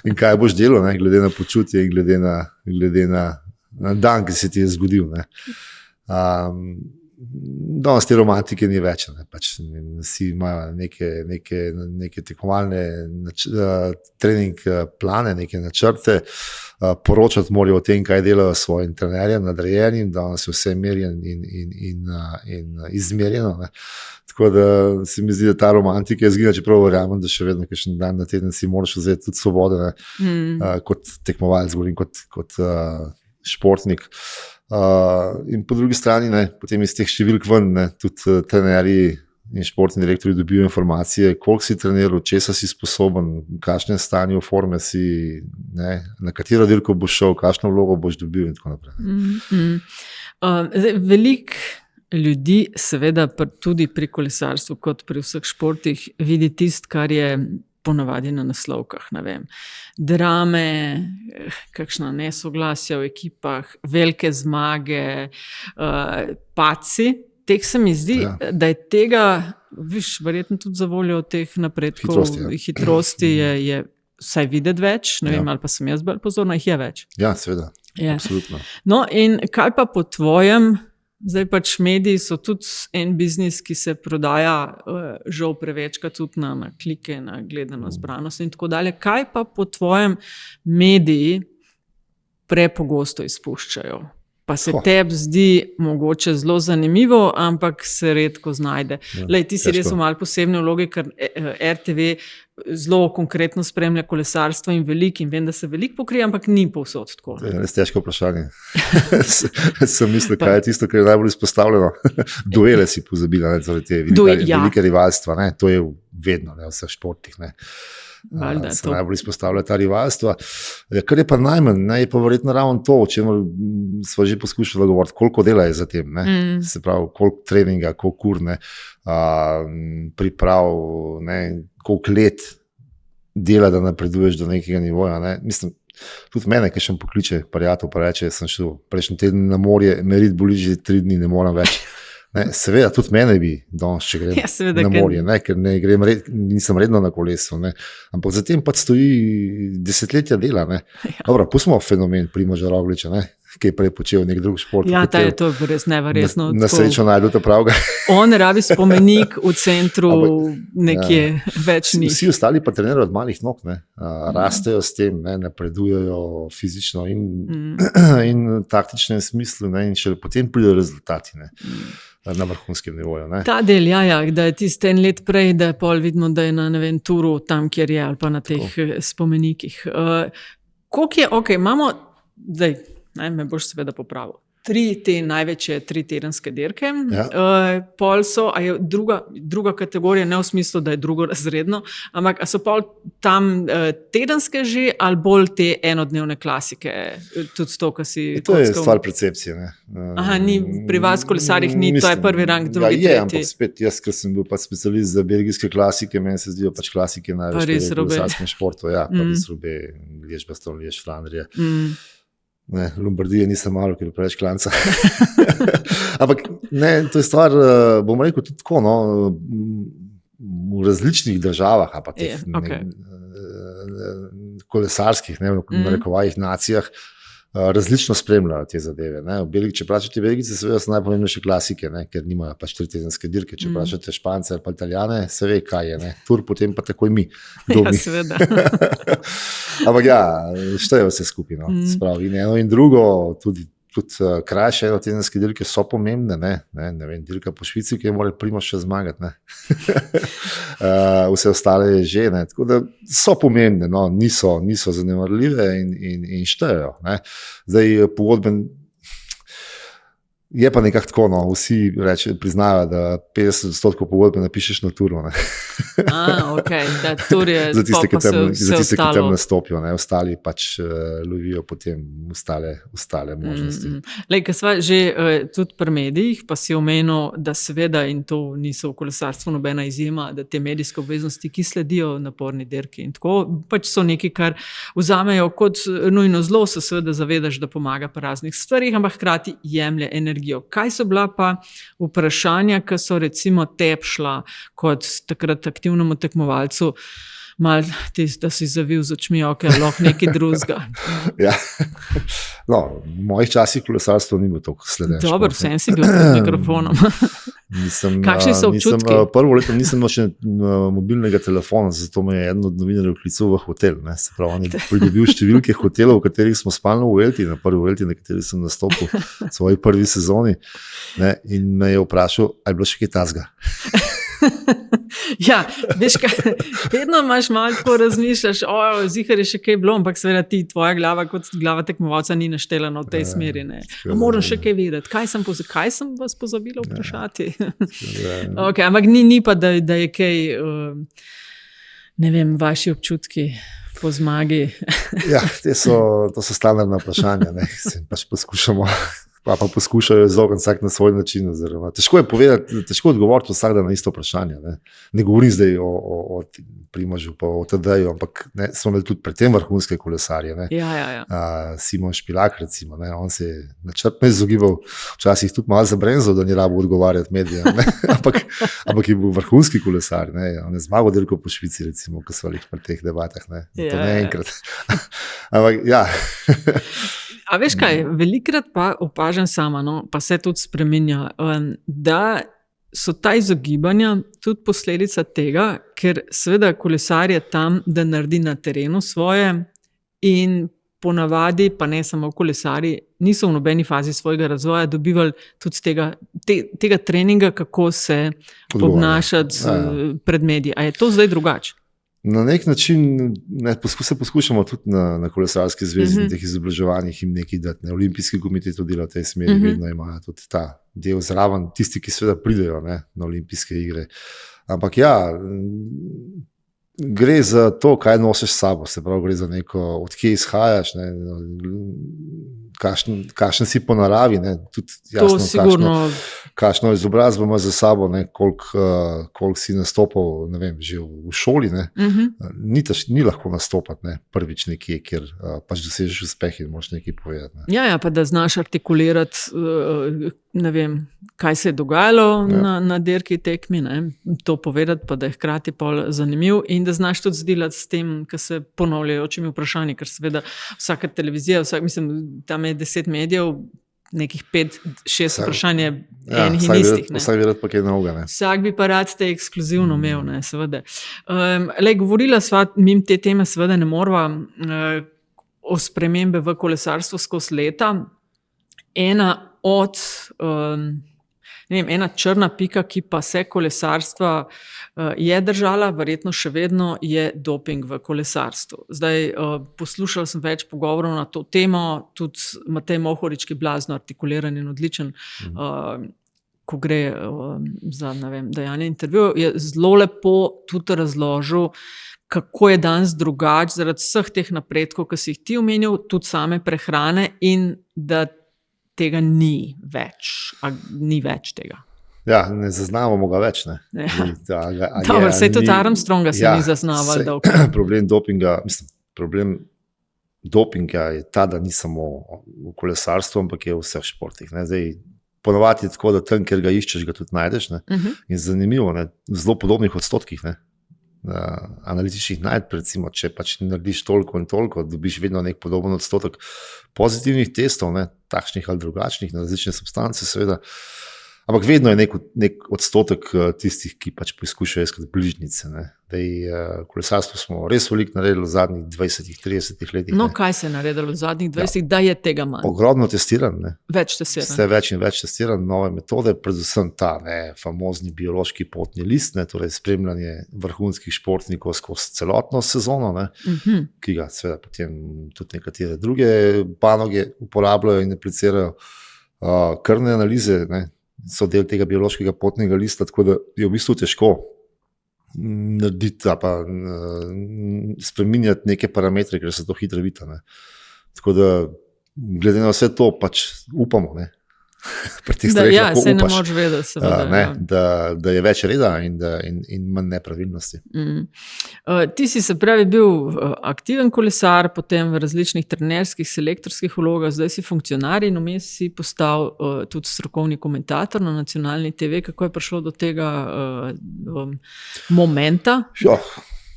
in kaj boš delal, glede na počutje in glede na dan, ki se ti je zgodil. Danes te romantike ni več. Vsi imajo neke tekmovalne trening plane, neke načrte, poročati morajo o tem, kaj delajo s svojim trenerjem, nadrejenim, da se vse merjeno in izmerjeno. Tako da se mi zdi, da ta romantika izgina, čeprav verjamem, da še vedno kakšen dan na teden si moraš vzeti tudi svobode, kot tekmovalec, kot športnik. In po drugi strani, potem iz teh številk ven, tudi trenerji in športni direktorji dobijo informacije, koliko si treniral, česa si sposoben, v kakšnem stanju forme si, na katero dirko boš šel, kakšno vlogo boš dobil in tako naprej. Veliko ljudi, seveda tudi pri kolesarstvu, kot pri vseh športih, vidi tisto, kar je ponavadi na naslovkah, ne vem, drame, kakšna nesoglasja v ekipah, velike zmage, padci. Teh se mi zdi, da je tega, verjetno tudi za voljo teh napredkov, hitrosti je vsaj videti več, ne vem, ali pa sem jaz bolj pozorna, jih je več. Ja, seveda, absolutno. No, in kaj pa po tvojem? Zdaj pač mediji so tudi en biznis, ki se prodaja žal prevečkrat tudi na klike, na gledano zbranost in tako dalje. Kaj pa po tvojem mediji prepogosto izpuščajo? Pa se tebi zdi mogoče zelo zanimivo, ampak se redko znajde. Ti si res v malo posebne vloge, ker RTV zelo konkretno spremlja kolesarstvo in vem, da se veliko pokrije, ampak ni povsod tako. To je res težko vprašanje. Sem mislil, kaj je tisto, kar je najbolj izpostavljeno. Duele si pozabila, te velike rivalstva. To je vedno v vseh športih. Se najbolj izpostavlja ta rivalstva. Kar je pa najmanj, je pa verjetno ravno to, o čemer smo že poskušali govoriti, koliko dela je za tem. Se pravi, koliko treninga, koliko ur, priprav, koliko let dela, da napreduješ do nekega nivoja. Mislim, tudi mene, ki še pokliče prijatelj, pa reče, sem šel prejšnji teden na morje, merit boli že 3 dni, ne moram več. Seveda, tudi mene bi danes, če grem na morje, ker nisem redno na kolesu. Ampak za tem pač stoji desetletja dela. Dobro, pustimo fenomen Primoža Rogliča, ki je prej počel nek drug šport. Ja, to je res neverjetno. Na srečo najdu ta pravga. On rabi spomenik v centru nekje več njih. Vsi ostali pa trenirajo od malih nog, rastejo s tem, napredujejo fizično in taktičnem smislu in še potem pridejo rezultati. Na vrhunskem nivoju. Ta del, da je tisti en let prej, da je pol vidno, da je na turu tam, kjer je, ali pa na teh spomenikih. Koliko je, imamo, zdaj, me boš seveda popravil, 3 te največje 3 tedenske dirke, pol so, a je druga kategorija, ne v smislu, da je drugorazredno, ampak a so pol tam tedenske že, ali bolj te enodnevne klasike, tudi to, kar si to je stvar percepcije. Aha, ni pri vas kolesarjih, to je prvi rang, drugi, tretji. Ampak spet, jaz, ker sem bil pač specialist za belgijske klasike, meni se zdijo pač klasike največ v kolesarskem športu, Paris Roubaix, Liège-Bastogne, Liège-Flandrija. Lombardije nisem malo, ker je preveč klanca. Ampak to je stvar, bom rekel, tudi tako, v različnih državah, pa teh kolesarskih, v narekovajih nacijah, različno spremljajo te zadeve. Če vprašate Belgijce, seveda so najpomembnejše klasike, ker nimajo pač 3 tedenske dirke. Če vprašate Špance ali pa Italijane, se ve, kaj je. Tur, potem pa takoj mi. Ja, seveda. Ampak šteje vse skupaj. Spravi, in eno in drugo, tudi krajše enotedenske dirke so pomembne. Ne vem, dirka po Švici, ki je moral Primož še zmagati. Vse ostale je že. Tako da so pomembne, niso zanemarljive in štejejo. Zdaj pogodben. Je pa nekako tako, no, vsi priznajo, da 50% pogodbe napišeš na turu. Okay. Da, tur je za tiste, ki tam nastopijo, ostali pač lovijo potem ostale možnosti. Lej, ko sva že tudi pri medijih, pa si omenil, da seveda, in to niso v kolesarstvu nobena izjema, da te medijske obveznosti, ki sledijo naporni dirki in tako, pač so nekaj, kar vzamejo kot nujno zlo, se seveda zavedaš, da pomaga pri raznih stvarih, ampak hkrati jemlje energijo. Kaj so bila pa vprašanja, ki so recimo tepšla kot takrat aktivnemu tekmovalcu, malo da si zavil z očmi, lahko nekaj drugega. Ja. No, v mojih časih kolesarstvo ni bilo toliko sledeč. Dobro, vsem si bil pred mikrofonom. Kakšni so občutki? Prvo leto nisem imel še mobilnega telefona, zato me je eden od novinarjev klical v hotel. Se pravi, on je pridobil številke hotelov, v katerih smo spali v Vuelti, na prvi Vuelti, na kateri sem nastopil v svoji prvi sezoni, in me je vprašal, ali je bilo še kaj tazga. Ja, veš kaj, vedno imaš malo tako razmišljaš, zihar je še kaj bilo, ampak seveda tvoja glava kot glava tekmovalca ni naštela v tej smeri. Moram še kaj vedeti, kaj sem vas pozabila vprašati. Okay, ampak ni pa, da je kaj, ne vem, vaši občutki po zmagi. Ja, to so standardna vprašanja, pač poskušamo. Pa poskušajo izogniti vsak na svoj način. Težko je povedati, težko odgovoriti vsak dan na isto vprašanje. Ne govorim zdaj o Primožu, pa o Tadeju, ampak smo imeli tudi pred tem vrhunske kolesarje. Ja. Simon Špilak, recimo, on se je načrtno izogibal, včasih tudi malo zabrenzal, da ni rabo odgovarjati medijem. Ampak je bil vrhunski kolesar. On je zmagal dirko po Švici, recimo, ko smo bili pri teh debatah. To ne enkrat. Ampak ja. A veš kaj, velikrat pa opažam sama, pa se tudi spreminja, da so ta izogibanja tudi posledica tega, ker seveda kolesar je tam, da naredi na terenu svoje in ponavadi, pa ne samo kolesari, niso v nobeni fazi svojega razvoja dobivali tudi tega treninga, kako se obnašati pred mediji. A je to zdaj drugače? Na nek način poskušamo tudi na kolesarski zvezi in teh izobraževanjih jim nekaj dati. Olimpijski komitej to dela v tej smeri, vedno imajo tudi ta del zraven, tisti, ki seveda pridejo na olimpijske igre. Ampak ja, gre za to, kaj nosiš s sabo, se pravi, gre za neko, odkje izhajaš, kakšen si po naravi, tudi jasno, kakšno izobrazbo imaš za sabo, koliko si nastopal, ne vem, že v šoli. Ni lahko nastopati prvič nekje, kjer pač dosežeš uspeh in moraš nekaj povedati. Ja, pa da znaš artikulirati, ne vem, kaj se je dogajalo na dirki tekmi, to povedati, pa da je hkrati pol zanimiv in da znaš tudi zdelati s tem, kar se ponavljajočimi vprašanji, ker seveda vsaka televizija, mislim, tam je 10 medijev, nekih 5-6 vprašanj je enih in istih. Vsak bi rad pa kaj novega. Vsak bi pa rad te ekskluzivno imel, seveda. Govorila sva, mimo te teme seveda ne morva, o spremembe v kolesarstvu skozi leta. Ena črna pika, ki pa se kolesarstva je držala, verjetno še vedno je doping v kolesarstvu. Zdaj, poslušala sem več pogovorov na to temo, tudi Matej Mohorič, ki je blazno artikuliran in odličen, ko gre za, ne vem, dajanje intervjujev, je zelo lepo tudi razložil, kako je danes drugače zaradi vseh teh napredkov, ki si jih ti omenil, tudi same prehrane in da tega ni več tega. Ja, ne zaznavamo ga več. Dobro, saj tudi Armstronga se ni zaznaval. Problem dopinga je ta, da ni samo v kolesarstvu, ampak je v vseh športih. Ponovadi je tako, da tam, kjer ga iščeš, ga tudi najdeš. In zanimivo, v zelo podobnih odstotkih. Analitičnih najdb, recimo, če pač narediš toliko in toliko, dobiš vedno nek podoben odstotek pozitivnih testov, takšnih ali drugačnih, na različne substance, seveda. Ampak vedno je nek odstotek tistih, ki pač poskušajo iskati bližnjice. Kolesarstvo smo res veliko naredili v zadnjih 20-30 letih. No, kaj se je naredilo v zadnjih 20, da je tega manj? Ogromno testiranj. Več testiranj. Vse več in več testiranj, nove metode, predvsem ta famozni biološki potni list, torej spremljanje vrhunskih športnikov skozi celotno sezono, ki ga seveda potem tudi nekatere druge panoge uporabljajo in aplicirajo. krvne analize, ne, so del tega biološkega potnega lista, tako da je v bistvu težko narediti ali pa spreminjati neke parametre, ker se to hitro vidi. Tako da, glede na vse to, pač upamo. Ne. Ja, se ne moreš vedeti, seveda, da je več reda in manj nepravilnosti. Ti si se pravi bil aktiven kolesar, potem v različnih trenerskih, selektorskih vlogah, zdaj si funkcionar in vmes si postal tudi strokovni komentator na nacionalni TV. Kako je prišlo do tega momenta?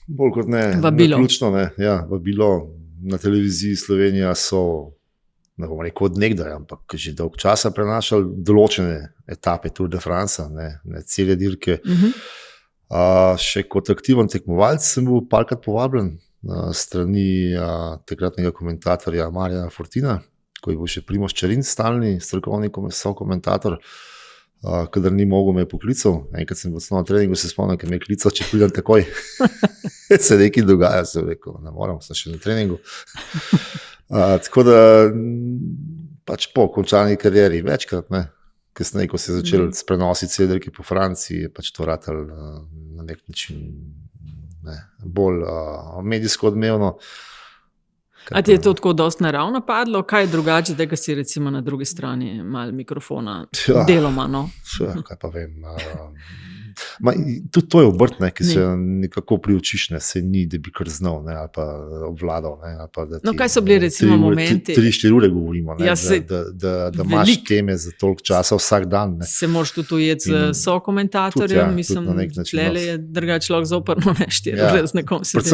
Bolj kot ne, ključno, ne. Ja, vabilo na televiziji Slovenija so, ne bom rekel od nekdaj, ampak že dolg časa prenašali določene etape Tour de France, ne cele dirke. Še kot aktiven tekmovalec sem bil parkrat povabljen strani takratnega komentatorja Marjana Fortina, ko je bil še Primož Čerin, stalni strokovni komentator, kadar ni mogel me poklical. Enkrat sem bil na treningu, se spomnim, ker me je klical, če pridem takoj. Se nekaj dogaja, sem rekel, ne moram, sem še na treningu. Tako da pač po končani karieri večkrat, kasneje, ko se je začel s prenosi cele dirke po Franciji, je pač to ratalo na nek način bolj medijsko odmevno. A ti je to tako dosti naravno padlo? Kaj je drugače, da si recimo na drugi strani malo mikrofona deloma? Kaj pa vem. Tudi to je obrt, ki se nekako priučiš, se ni, da bi kar znal ali pa obvladal. Kaj so bili recimo momenti? 3-4 ure govorimo, da imaš teme za toliko časa vsak dan. Se moraš tudi ujeti z sokomentatorjem, mislim, tlele je drugače človek zoprno 4 ure z nekom sedeti.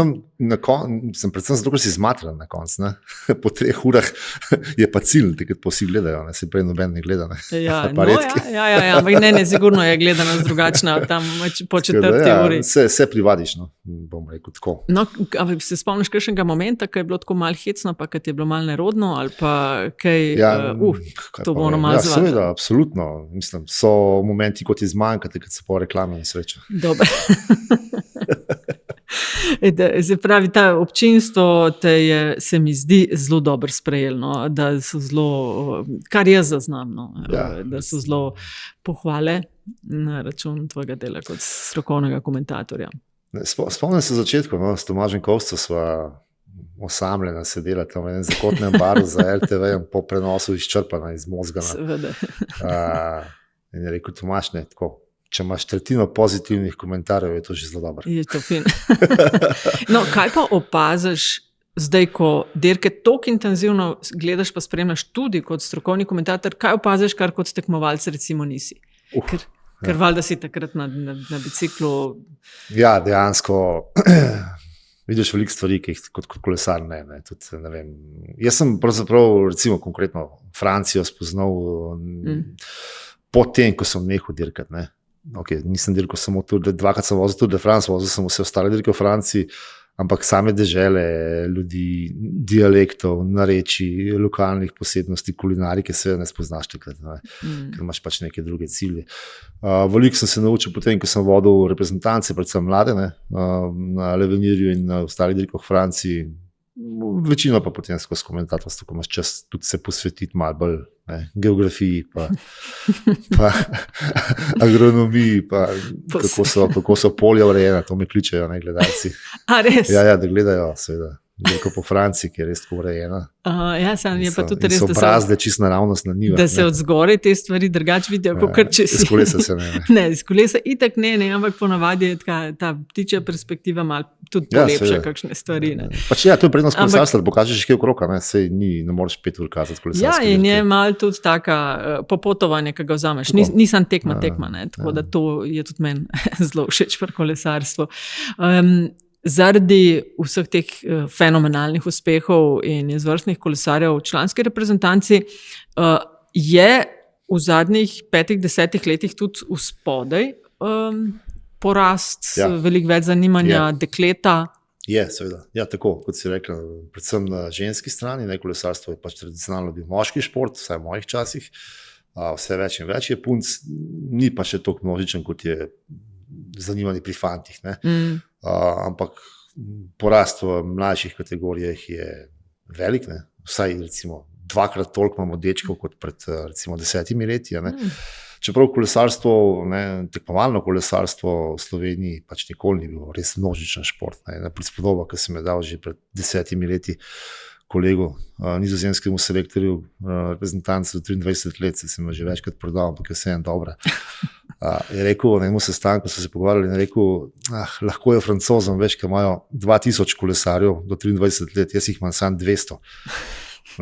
Predvsem zato, ker si zmatran na koncu. Po 3 urah je pa cilj, takrat pa vsi gledajo, se prej noben ne gleda. Ampak ne, sigurno je gledanost drugačna tam po 4. uri. Se privadiš, bom rekel tako. Se spomniš kakšnega momenta, ko je bilo tako malo hecno, pa kad je bilo malo nerodno, ali pa kaj, to bo malo zvati? Seveda, absolutno. Mislim, so momenti, kot je zmanjkate, kad se po reklami ne sreča. Dobre. Se pravi, ta občinstvo te je, se mi zdi, zelo dobro sprejelo, da so zelo, kar jaz zaznam, da so zelo pohvale na račun tvojega dela kot strokovnega komentatorja. Spomnim se začetku, s Tomažem Kovcem sva osamljena sedela tam v enem zakotnem baru za RTV po prenosu izčrpana iz mozga. Seveda. In je rekel, Tomaž, tako, če imaš tretjino pozitivnih komentarjev, je to že zelo dobro. Je to fin. Kaj pa opaziš zdaj, ko dirke toliko intenzivno gledaš pa spremljaš tudi kot strokovni komentator, kaj opaziš, kar kot tekmovalec recimo nisi? Ker valjda si takrat na biciklu. Ja, dejansko vidiš veliko stvari, ki jih kot kolesar ne. Tudi, ne vem. Jaz sem pravzaprav recimo konkretno Francijo spoznal po tem, ko sem nehal dirkati. Nisem dirkal samo dvakrat sem vozil Tour de France, vozil sem vse ostale dirke v Franciji, ampak same dežele, ljudi, dialektov, narečij, lokalnih posebnosti, kulinarike, se ne spoznaš takrat, ker imaš pač neke druge cilje. Veliko sem se naučil potem, ko sem vodil reprezentance, predvsem mlade, na Levenirju in na ostalih dirkah v Franciji. Večino pa potem skozi komentatorstvo, ko imaš čas tudi se posvetiti malo bolj geografiji, pa agronomiji, pa kako so polja urejena, to me kličejo gledalci. A res? Ja, da gledajo, seveda. Dirko po Franciji, ki je res tako urejena. Je pa tudi res, so brazde čisto naravnost na njivah. Da se od zgoraj te stvari drugače vidijo, kot če si. Iz kolesa se ne. Ne, iz kolesa itak ne, ampak ponavadi je ta ptičja perspektiva malo tudi polepša kakšne stvari. To je prednost kolesarstva, da pokažeš kaj okrog, sej ne moreš 5 ur kazati kolesarstva. Ja, in je malo tudi taka popotovanje, ki ga vzameš. Nisem tekma, tako da to je tudi meni zelo všeč pri kolesarstvu. Zaradi vseh teh fenomenalnih uspehov in izvrstnih kolesarjev v članski reprezentanci je v zadnjih 5-10 letih tudi vzpodaj porast, veliko več zanimanja dekleta. Je, seveda. Ja, tako, kot si rekla, predvsem na ženski strani, kolesarstvo je pač tradicionalno bil moški šport, vsaj v mojih časih, vse več in več je punc, ni pa še toliko množičen, kot je zanimanje pri fantih. Ampak porast v mlajših kategorijah je velik, vsaj recimo 2x toliko imamo dečkov kot pred recimo 10 leti. Čeprav kolesarstvo, tekmovalno kolesarstvo v Sloveniji pač nikoli ni bilo res množičen šport. Prispodoba, ki sem je dal že pred 10 leti kolegu, nizozemskemu selektorju, reprezentancu 23 let, sem že večkrat prodal, ampak je vseeno dobra. Je rekel, na enem sestanku so se pogovarjali in rekel, lahko je Francozom, veš, ki imajo 2000 kolesarjev do 23 let, jaz jih imam samo 200.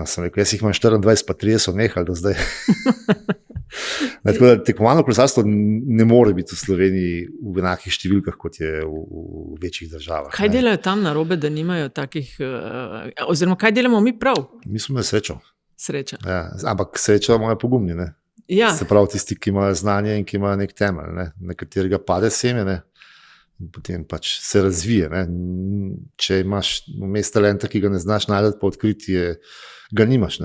Sem rekel, jaz jih imam 24, pa 30 so nehali do zdaj. Tako da tekmovalno kolesarstvo ne more biti v Sloveniji v enakih številkah, kot je v večjih državah. Kaj delajo tam narobe, da nimajo takih, oziroma kaj delamo mi prav? Mi smo imeli srečo. Sreča. Ja, ampak sreča imajo pogumni. Ja. Se pravi, tisti, ki imajo znanje in ki imajo nek temelj, na katerega pade seme, in potem pač se razvije. Če imaš vmes talenta, ki ga ne znaš najti, pa odkriti, ga nimaš.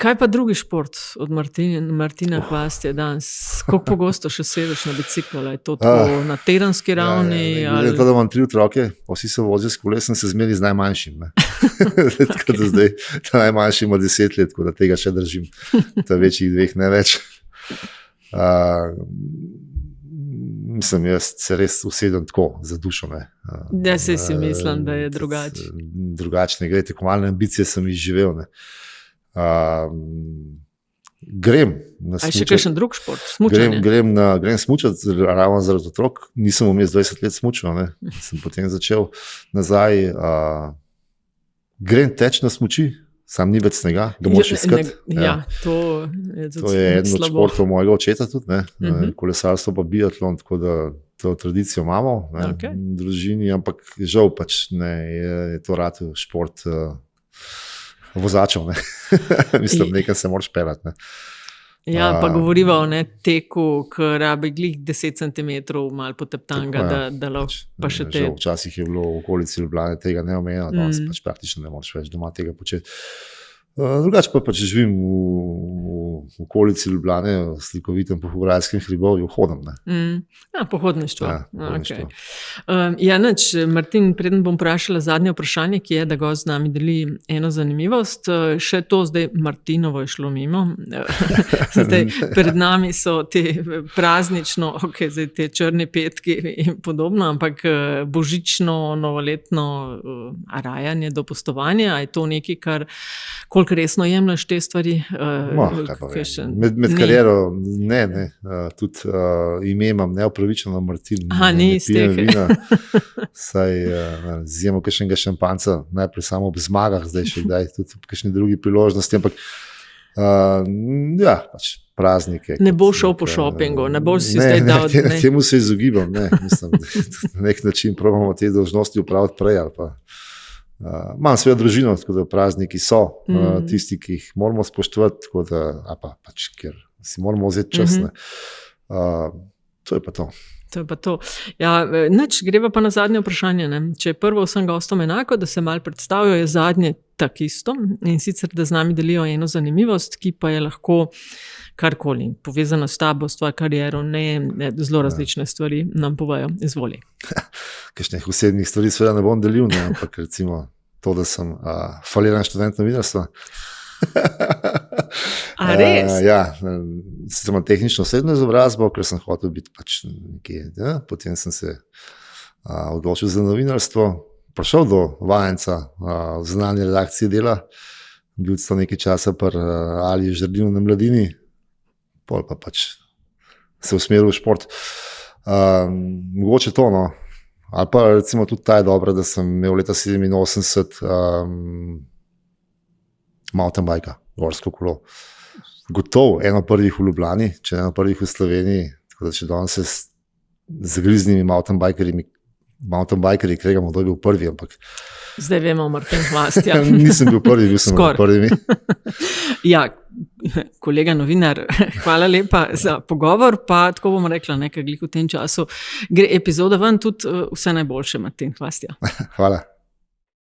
Kaj pa drugi šport od Martina Hvastija danes? Kako pogosto še sedeš na biciklu? Je to na tedenski ravni? To, da imam 3 otroke, vsi se vozijo s kolesom, se zmeri z najmanjšim. Tako da zdaj ta najmanjši ima 10 let, tako da tega še držim. Ta večjih 2 ne več. Mislim, jaz se res usedem tako za dušo. Ja, si mislim, da je drugače. Drugačne gre, tekmovalne ambicije sem izživel. Grem na smučati. A še kakšen drug šport? Smučanje? Grem smučati, ravno zaradi otrok. Nisem vmes 20 let smučal, sem potem začel nazaj. Grem teč na smuči. Sam ni več snega, da moraš iskati. To je eden od športov mojega očeta tudi. Kolesarstvo pa biatlon, tako da to tradicijo imamo v družini, ampak žal pač je to rad šport vozačev. Mislim, nekaj se moraš pelati. Ja, pa govoriva o teku, ki rabi glih 10 cm malo poteptanga, da lahko pa še te... Včasih je bilo v okolici Ljubljane tega neomejeno, danes pač praktično ne moreš več doma tega početi. Drugače pa pač živim v okolici Ljubljane, v slikovitem Pohorajskem hribovju, hodim. Pohodništvo. Martin, preden bom vprašala zadnje vprašanje, ki je, da gost z nami deli eno zanimivost. Še to zdaj Martinovo je šlo mimo. Zdaj, pred nami so te praznično, zdaj te črni petki in podobno, ampak božično, novoletno rajanje, dopustovanje, a je to nekaj, kar koliko resno jemlješ te stvari? Med kariero ne. Tudi ime imam neopravičeno Martin. Ni iz teh. Saj zjemo kakšnega šampanca, najprej samo ob zmagah, zdaj še kdaj, tudi ob kakšni drugi priložnosti, ampak pač praznike. Ne bo šel po šopingu, ne boš si zdaj dal. Temu se izogibam, mislim, na nek način probamo te dolžnosti upraviti prej ali pa. Imam svojo družino, tako da prazniki so tisti, ki jih moramo spoštovati, tako da pač, ker si moramo vzeti čas. To je pa to. To je pa to. Ja, greva pa na zadnje vprašanje. Če je prvo vsem gostom enako, da se malo predstavijo, je zadnje tak isto. In sicer, da z nami delijo eno zanimivost, ki pa je lahko karkoli povezano s tabo, s tvojo kariero, zelo različne stvari nam povejo. Izvoli. Kakšnih osebnih stvari seveda ne bom delil, ampak recimo to, da sem faliran študent novinarstva. A res? Sem imel tehnično osebno izobrazbo, ker sem hotel biti pač nekje. Potem sem se odločil za novinarstvo, prišel do vajenca v zunanji redakciji Dela, bil sem nekaj časa pri Alji Žerdinu na Mladini, pol pa pač se usmeril v šport. Mogoče to, ali pa recimo tudi ta je dobra, da sem imel leta 87 mountain bike, gorsko kolo. Gotovo eno prvih v Ljubljani, če eno prvih v Sloveniji, tako da če danes se z zagriznimi mountain bikerji kregamo, kdo je bil prvi, ampak zdaj vemo, Martin Hvastija. Nisem bil prvi, bil sem med prvimi. Ja, kolega novinar, hvala lepa za pogovor, pa tako bomo rekla, nekaj glih v tem času. Gre epizoda ven, tudi vse najboljše, Martin Hvastija. Hvala.